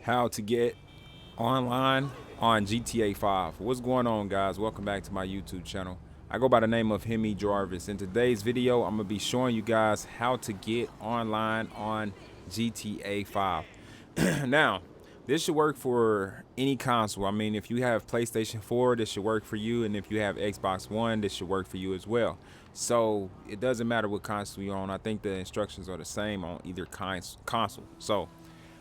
how to get online on GTA 5. What's going on, guys? Welcome back to my YouTube channel. I go by the name of Hemi Jarvis. In today's video, I'm going to be showing you guys how to get online on GTA 5. Now, this should work for any console. I mean, if you have PlayStation 4, this should work for you. And if you have Xbox One, this should work for you as well. So it doesn't matter what console you're on. I think the instructions are the same on either console. So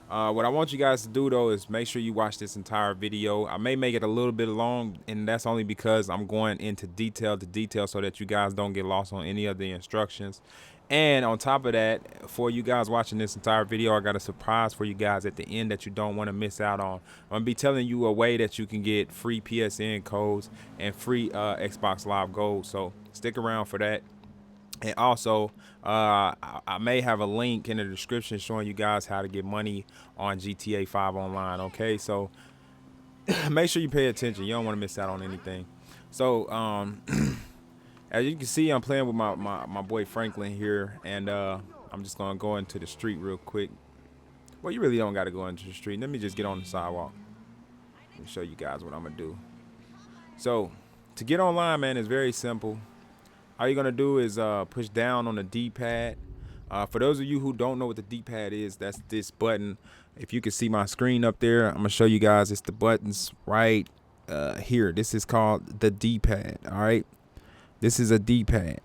what I want you guys to do though is make sure you watch this entire video. I may make it a little bit long, and that's only because I'm going into detail to detail so that you guys don't get lost on any of the instructions. And on top of that, for you guys watching this entire video, I got a surprise for you guys at the end that you don't want to miss out on. I'm going to be telling you a way that you can get free PSN codes and free Xbox Live Gold. So stick around for that. And also, I may have a link in the description showing you guys how to get money on GTA 5 online. Okay, so make sure you pay attention. You don't want to miss out on anything. So, as you can see, I'm playing with my boy Franklin here, and I'm just gonna go into the street real quick. Well, you really don't got to go into the street. Let me just get on the sidewalk and show you guys what I'm gonna do. So, to get online, man, it's very simple. All you're gonna do is push down on the D-pad. For those of you who don't know what the D-pad is, that's this button. If you can see my screen up there, I'm gonna show you guys. It's the buttons right here. This is called the D-pad. All right, this is a D-pad.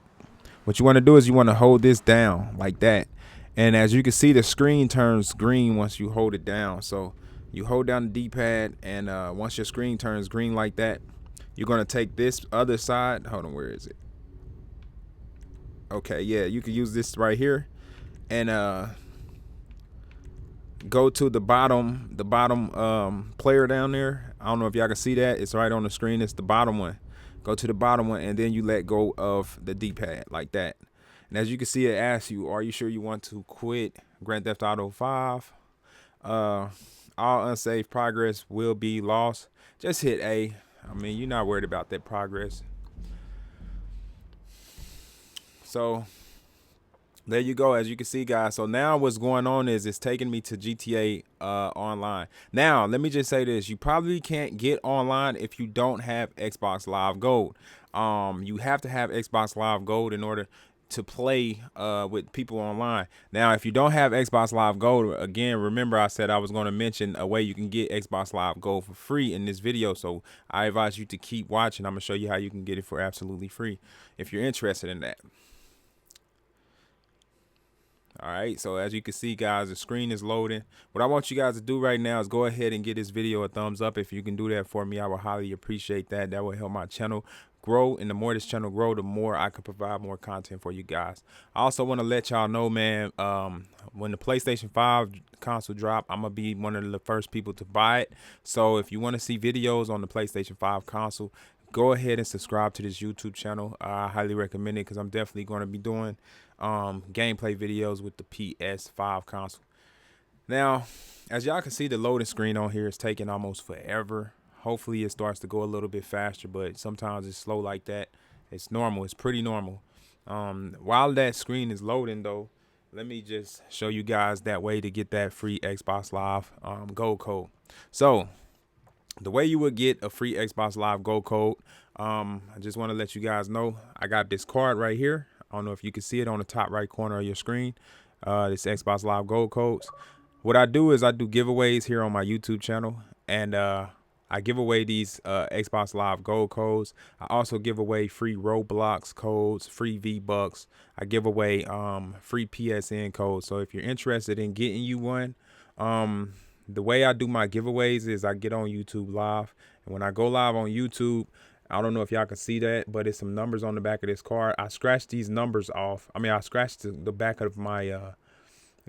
What you want to do is you want to hold this down like that, and as you can see, the screen turns green once you hold it down. So you hold down the D-pad, and once your screen turns green like that, you're gonna take this other side. Hold on, where is it? Okay, yeah, you can use this right here, and go to the bottom player down there. I don't know if y'all can see that. It's right on the screen. It's the bottom one. Go to the bottom one, and then you let go of the D-pad like that. And as you can see, it asks you, are you sure you want to quit Grand Theft Auto 5? All unsaved progress will be lost. Just hit A. I mean, you're not worried about that progress. So there you go. As you can see, guys, so now what's going on is it's taking me to GTA online. Now let me just say this: you probably can't get online if you don't have Xbox Live Gold. You have to have Xbox Live Gold in order to play with people online. Now if you don't have Xbox Live Gold, again, remember I said I was going to mention a way you can get Xbox Live Gold for free in this video, so I advise you to keep watching. I'm gonna show you how you can get it for absolutely free if you're interested in that. All right, so as you can see, guys, the screen is loading. What I want you guys to do right now is go ahead and give this video a thumbs up. If you can do that for me, I would highly appreciate that. That will help my channel grow, and the more this channel grow, the more I can provide more content for you guys. I also want to let y'all know, man, when the PlayStation 5 console drop, I'm gonna be one of the first people to buy it. So if you want to see videos on the PlayStation 5 console, go ahead and subscribe to this YouTube channel. I highly recommend it because I'm definitely going to be doing gameplay videos with the PS5 console. Now, as y'all can see, the loading screen on here is taking almost forever. Hopefully it starts to go a little bit faster, but sometimes it's slow like that. It's normal. It's pretty normal. While that screen is loading though, let me just show you guys that way to get that free Xbox Live Gold code. So the way you would get a free Xbox Live Gold code, I just want to let you guys know I got this card right here. I don't know if you can see it on the top right corner of your screen. This Xbox Live Gold codes. What I do is I do giveaways here on my YouTube channel, and I give away these Xbox Live Gold codes. I also give away free Roblox codes, free V-Bucks. I give away free PSN codes. So if you're interested in getting you one, the way I do my giveaways is I get on YouTube live, and when I go live on YouTube, I don't know if y'all can see that, but it's some numbers on the back of this card. I scratched these numbers off. I mean, I scratched the back of my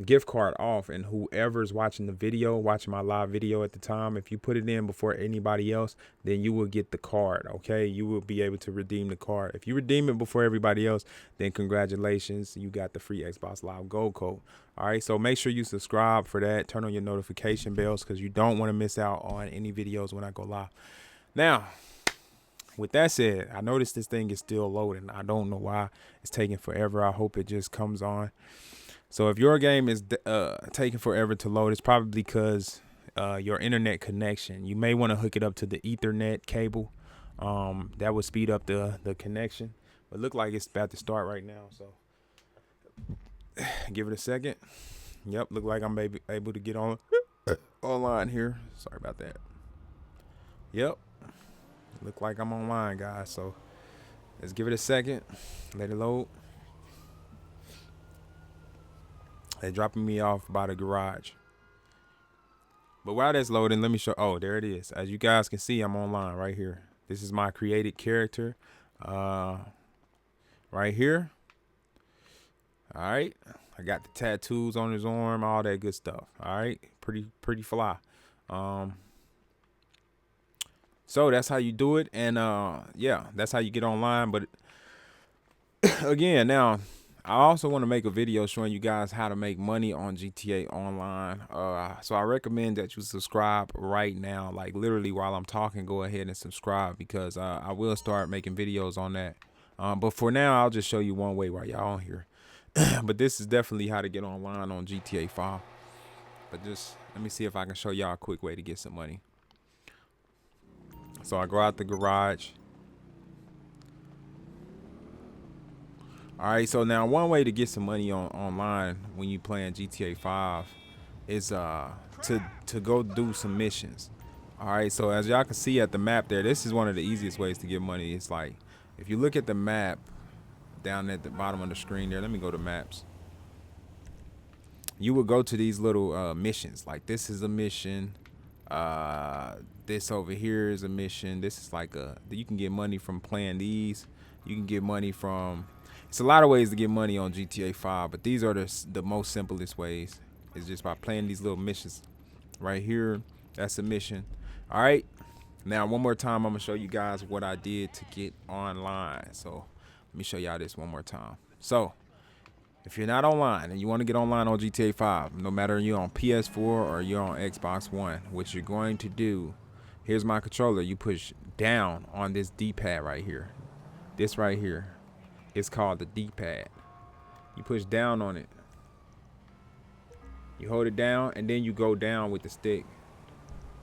gift card off, and whoever's watching the video, watching my live video at the time, if you put it in before anybody else, then you will get the card. Okay, you will be able to redeem the card. If you redeem it before everybody else, then congratulations, you got the free Xbox Live Gold code. All right, so make sure you subscribe for that. Turn on your notification bells because you don't want to miss out on any videos when I go live. Now, with that said, I noticed this thing is still loading. I don't know why it's taking forever. I hope it just comes on. So if your game is taking forever to load, it's probably because your internet connection. You may want to hook it up to the Ethernet cable. That would speed up the connection. But look like it's about to start right now. So give it a second. Yep, look like I'm able to get on online here. Sorry about that. Yep, look like I'm online, guys. So let's give it a second. Let it load. They're dropping me off by the garage. But while that's loading, let me show. Oh, there it is. As you guys can see, I'm online right here. This is my created character. Right here. All right. I got the tattoos on his arm, all that good stuff. All right. Pretty fly. So that's how you do it. And yeah, that's how you get online. But again, now I also want to make a video showing you guys how to make money on GTA Online. So I recommend that you subscribe right now. Like literally while I'm talking, go ahead and subscribe, because I will start making videos on that. But for now, I'll just show you one way while y'all on here. But this is definitely how to get online on GTA 5. But just let me see if I can show y'all a quick way to get some money. So I go out the garage. All right, so now one way to get some money online when you playing GTA 5 is to go do some missions. All right, so as y'all can see at the map there, this is one of the easiest ways to get money. It's like if you look at the map down at the bottom of the screen there, let me go to maps. You will go to these little missions. Like this is a mission. This over here is a mission. This is like you can get money from playing these. You can get money from. It's a lot of ways to get money on GTA 5, but these are the most simplest ways. It's just by playing these little missions. Right here, that's a mission. All right. Now, one more time, I'm going to show you guys what I did to get online. So let me show y'all this one more time. So if you're not online and you want to get online on GTA 5, no matter you're on PS4 or you're on Xbox One, what you're going to do, here's my controller. You push down on this D-pad right here. This right here. It's called the D-pad. You push down on it. You hold it down, and then you go down with the stick.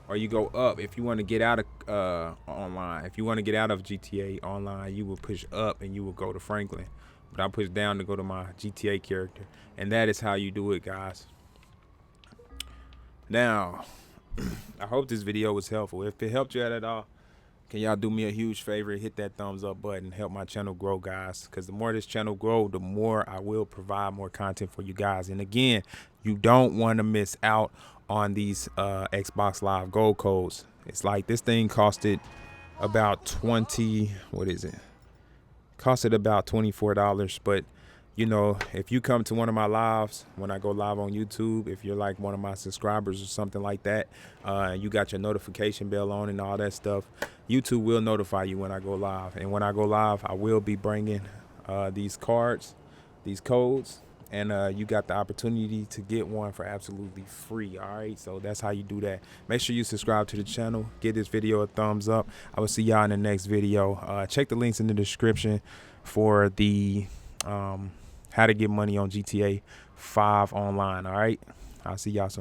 Or you go up. If you want to get out of online, if you want to get out of GTA Online, you will push up and you will go to Franklin. But I push down to go to my GTA character. And that is how you do it, guys. Now, I hope this video was helpful. If it helped you out at all, can y'all do me a huge favor? Hit that thumbs up button. Help my channel grow, guys. Because the more this channel grow, the more I will provide more content for you guys. And again, you don't want to miss out on these Xbox Live Gold codes. It's like this thing costed about costed about $24. But you know, if you come to one of my lives, when I go live on YouTube, if you're like one of my subscribers or something like that, you got your notification bell on and all that stuff, YouTube will notify you when I go live. And when I go live, I will be bringing these cards, these codes, and you got the opportunity to get one for absolutely free. All right, so that's how you do that. Make sure you subscribe to the channel, give this video a thumbs up. I will see y'all in the next video. Check the links in the description for the how to get money on GTA 5 online. All right, I'll see y'all soon.